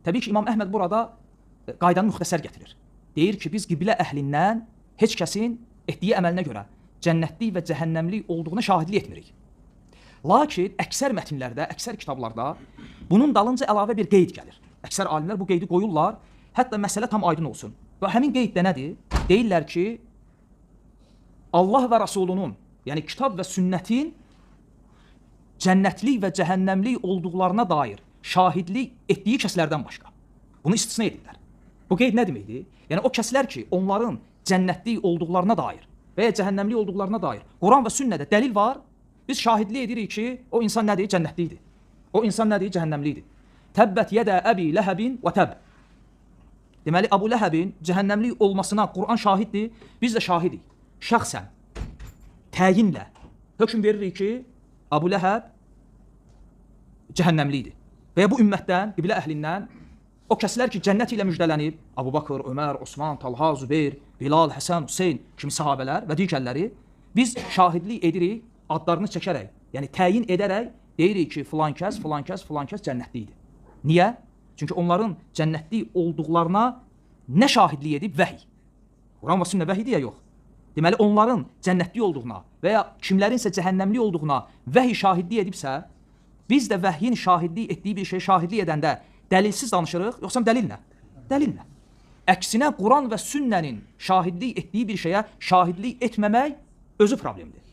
Təbii ki, İmam Əhməd burada qaydanı müxtəsər gətirir. Deyir ki, biz qiblə əhlindən heç kəsin etdiyi əməlinə görə cənnətlik və cəhənnəmlik olduğuna şahidlik etmirik. Lakin əksər mətnlərdə, əksər kitablarda bunun dalınca əlavə bir qeyd gəlir. Əksər alimlər bu qeydi qoyurlar, hətta məsələ tam aydın olsun. Və həmin qeyd də nədir? Deyirlər ki, Allah və Rasulunun, yəni kitab və sünnətin cənnətlik və cəhənnəmlik olduqlarına dair şahidlik etdiyi kəslərdən başqa. Bunu istisna edirlər. Bu qeyd nə deməkdir? Yəni o kəslər ki, onların cənnətlik olduqlarına dair və ya cəhənnəmlik olduqlarına dair Quran və sünnədə dəlil var, biz şahidlik edirik ki, o insan nədir? Cənnətlikdir. O insan nədir? Cəhənnəmlikdir. Təbbət yedə əbi ləhəbin və təb. Deməli, Əbu Ləhəbin cəhənnəmlik olmasına Quran şahiddir, biz də şahidik. Şəxsən, təyinlə hökm veririk ki, Əbu Ləhəb cəhənnəmlikdir. Və ya bu ümmətdən, qiblə əhlindən o kəslər ki, cənnət ilə müjdələnib, Əbu Bakır, Ömər, Osman, Talha, Zübeyir, Bilal, Həsən, Hüseyn kimi sahabələr və digərləri biz şahidlik edirik, adlarını çəkərək, yəni təyin edərək deyirik ki, filan kəs cənnətlikdir. Niyə? Çünki onların cənnətlik olduqlarına nə şahidlik edib? Vəhiy. Quran və sünnə vəhidir ya yox. Deməli, onların cənnətlik olduğuna və ya kimlərinsə cəhənnəmlik olduğuna vəhiy şahidlik edibsə, biz də vəhyin şahidlik etdiyi bir şey şahidlik edəndə dəlilsiz danışırıq, yoxsa dəlillə? Dəlillə. Əksinə, Quran və sünnənin şahidlik etdiyi bir şeyə şahidlik etməmək özü problemdir.